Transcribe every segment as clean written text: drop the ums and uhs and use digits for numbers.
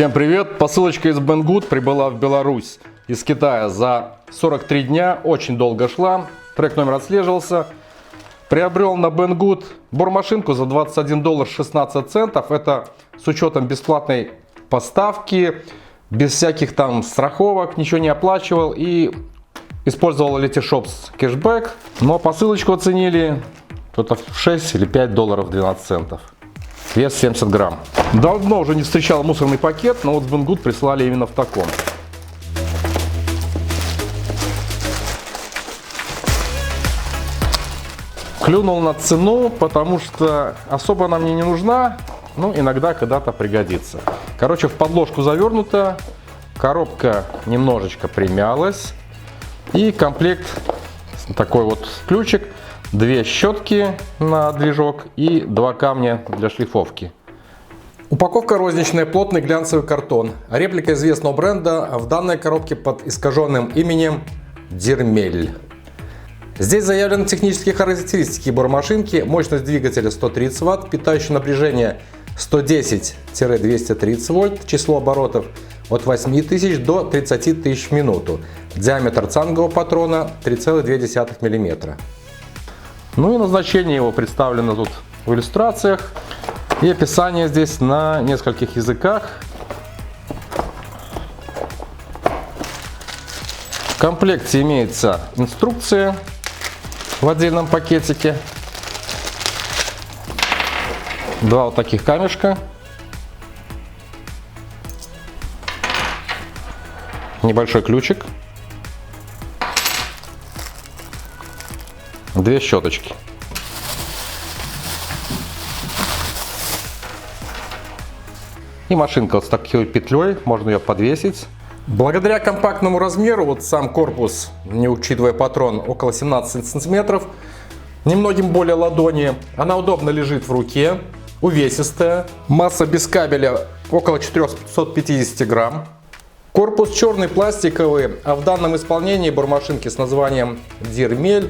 Всем привет! Посылочка из Banggood прибыла в Беларусь из Китая за 43 дня. Очень долго шла. Трек номер отслеживался. Приобрел на Banggood бормашинку за $21.16. Это с учетом бесплатной поставки, без всяких там страховок, ничего не оплачивал и использовал Letyshops кэшбэк. Но посылочку оценили что-то в 6 или $5.12. Вес 70 грамм. Давно уже не встречал мусорный пакет, но вот с Banggood прислали именно в таком. Клюнул на цену, потому что особо она мне не нужна, но иногда когда-то пригодится. Короче, в подложку завернута, коробка немножечко примялась. И комплект, такой вот ключик, 2 щетки на движок и 2 камня для шлифовки. Упаковка розничная, плотный глянцевый картон. Реплика известного бренда, в данной коробке под искаженным именем Дирмель. Здесь заявлены технические характеристики бормашинки. Мощность двигателя 130 Вт, питающее напряжение 110-230 вольт, число оборотов от 8000 до 30 тысяч в минуту. Диаметр цангового патрона 3,2 мм. Ну и назначение его представлено тут в иллюстрациях. И описание здесь на нескольких языках. В комплекте имеется инструкция в отдельном пакетике. 2 вот таких камешка. Небольшой ключик. 2 щеточки. И машинка вот с такой петлей, можно ее подвесить. Благодаря компактному размеру, вот сам корпус, не учитывая патрон, около 17 сантиметров, немногим более ладони, она удобно лежит в руке, увесистая. Масса без кабеля около 450 грамм. Корпус черный, пластиковый, а в данном исполнении бормашинки с названием Дирмель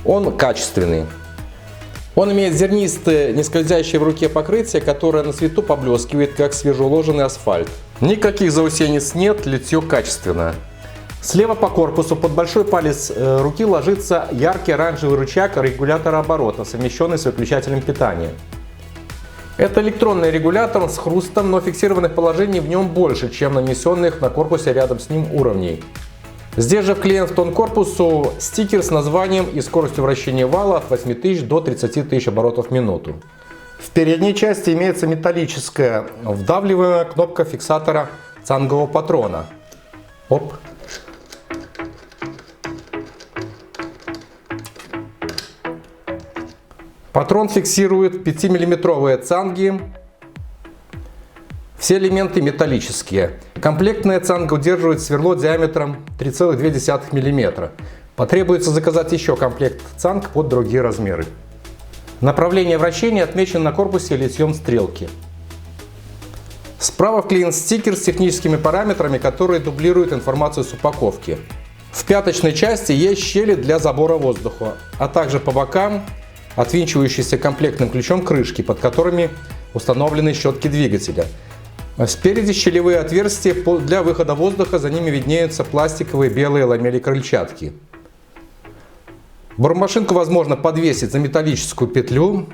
он качественный. Он имеет зернистое, не скользящее в руке покрытие, которое на свету поблескивает, как свежеуложенный асфальт. Никаких заусениц нет, литье качественное. Слева по корпусу под большой палец руки ложится яркий оранжевый рычаг регулятора оборота, совмещенный с выключателем питания. Это электронный регулятор с хрустом, но фиксированных положений в нем больше, чем нанесенных на корпусе рядом с ним уровней. Здесь же вклеен в тон корпусу стикер с названием и скоростью вращения вала от 8000 до 30 тысяч оборотов в минуту. В передней части имеется металлическая вдавливаемая кнопка фиксатора цангового патрона. Оп. Патрон фиксирует 5-миллиметровые цанги. Все элементы металлические. Комплектная цанга удерживает сверло диаметром 3,2 мм. Потребуется заказать еще комплект цанг под другие размеры. Направление вращения отмечено на корпусе литьем стрелки. Справа вклеен стикер с техническими параметрами, которые дублируют информацию с упаковки. В пяточной части есть щели для забора воздуха, а также по бокам отвинчивающиеся комплектным ключом крышки, под которыми установлены щетки двигателя. Спереди щелевые отверстия для выхода воздуха, за ними виднеются пластиковые белые ламели-крыльчатки. Бормашинку возможно подвесить за металлическую петлю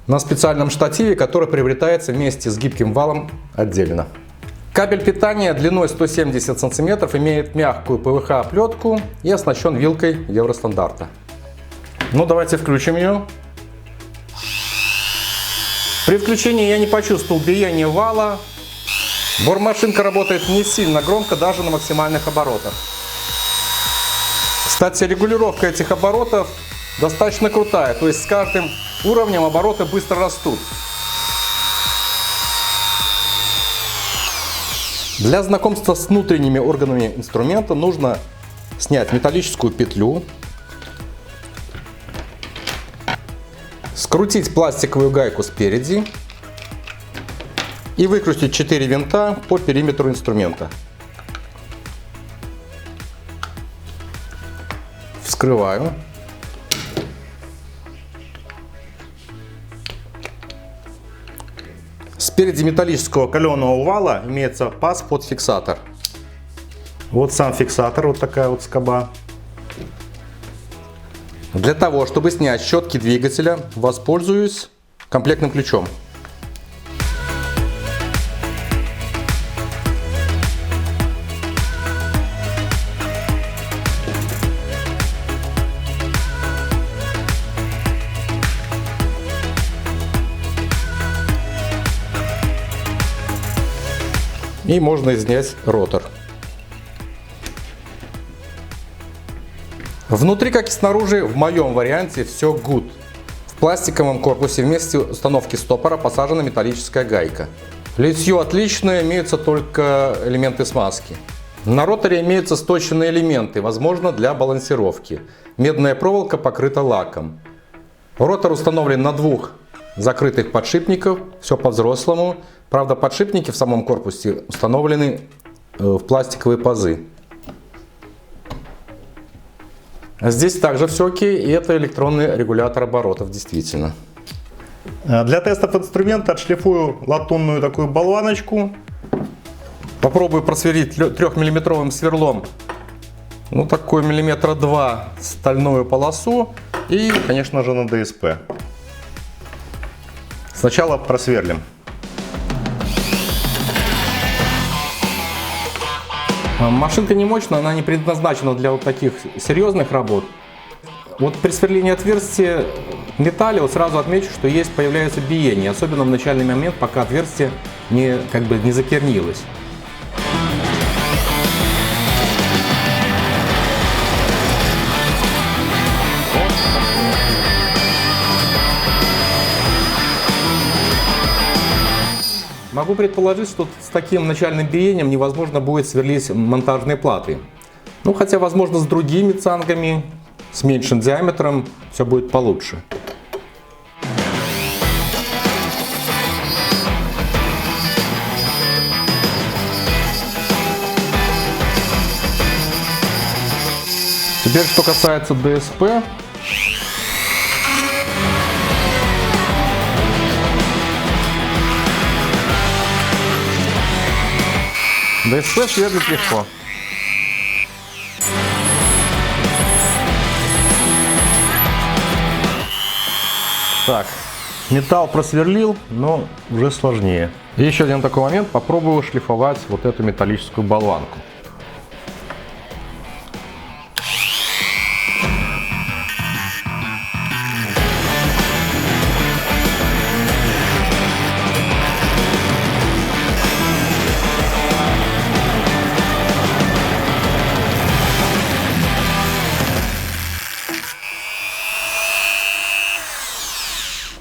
на специальном штативе, который приобретается вместе с гибким валом отдельно. Кабель питания длиной 170 см имеет мягкую ПВХ-оплетку и оснащен вилкой Евростандарта. Ну давайте включим ее. При включении я не почувствовал биения вала. Бормашинка работает не сильно громко, даже на максимальных оборотах. Кстати, регулировка этих оборотов достаточно крутая, то есть с каждым уровнем обороты быстро растут. Для знакомства с внутренними органами инструмента нужно снять металлическую петлю, скрутить пластиковую гайку спереди и выкрутить 4 винта по периметру инструмента. Вскрываю. Спереди металлического каленого вала имеется паз под фиксатор. Вот сам фиксатор, вот такая вот скоба. Для того, чтобы снять щетки двигателя, воспользуюсь комплектным ключом. И можно снять ротор. Внутри, как и снаружи, в моем варианте все good. В пластиковом корпусе вместе установки стопора посажена металлическая гайка. Литье отличное, имеются только элементы смазки. На роторе имеются сточенные элементы, возможно, для балансировки. Медная проволока покрыта лаком. Ротор установлен на двух закрытых подшипников, все по-взрослому. Правда, подшипники в самом корпусе установлены в пластиковые пазы. Здесь также все окей, и это электронный регулятор оборотов, действительно. Для тестов инструмента отшлифую латунную такую болваночку. Попробую просверлить 3-миллиметровым сверлом, ну такой 2 мм стальную полосу и, конечно же, на ДСП. Сначала просверлим. Машинка не мощная, она не предназначена для вот таких серьезных работ. Вот при сверлении отверстия в металле вот сразу отмечу, что появляется биение, особенно в начальный момент, пока отверстие не закернилось. Могу предположить, что с таким начальным биением невозможно будет сверлить монтажные платы. Ну, хотя, возможно, с другими цангами, с меньшим диаметром, все будет получше. Теперь, что касается ДСП. ДСП сверлит легко. Так, металл просверлил, но уже сложнее. И еще один такой момент. Попробую шлифовать вот эту металлическую болванку.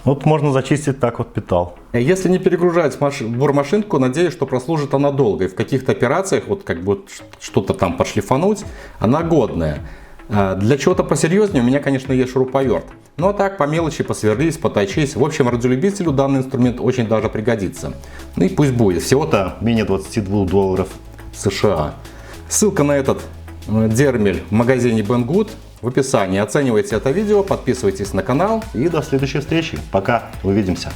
Вот можно зачистить так вот металл. Если не перегружать бормашинку, надеюсь, что прослужит она долго. И в каких-то операциях, вот как бы что-то там подшлифануть, она годная. Для чего-то посерьезнее у меня, конечно, есть шуруповерт. Ну а так, по мелочи, посверлись, поточись. В общем, радиолюбителю данный инструмент очень даже пригодится. Ну и пусть будет. Всего-то менее $22 США. Ссылка на этот дермель в магазине Banggood в описании. Оценивайте это видео, подписывайтесь на канал и до следующей встречи. Пока, увидимся.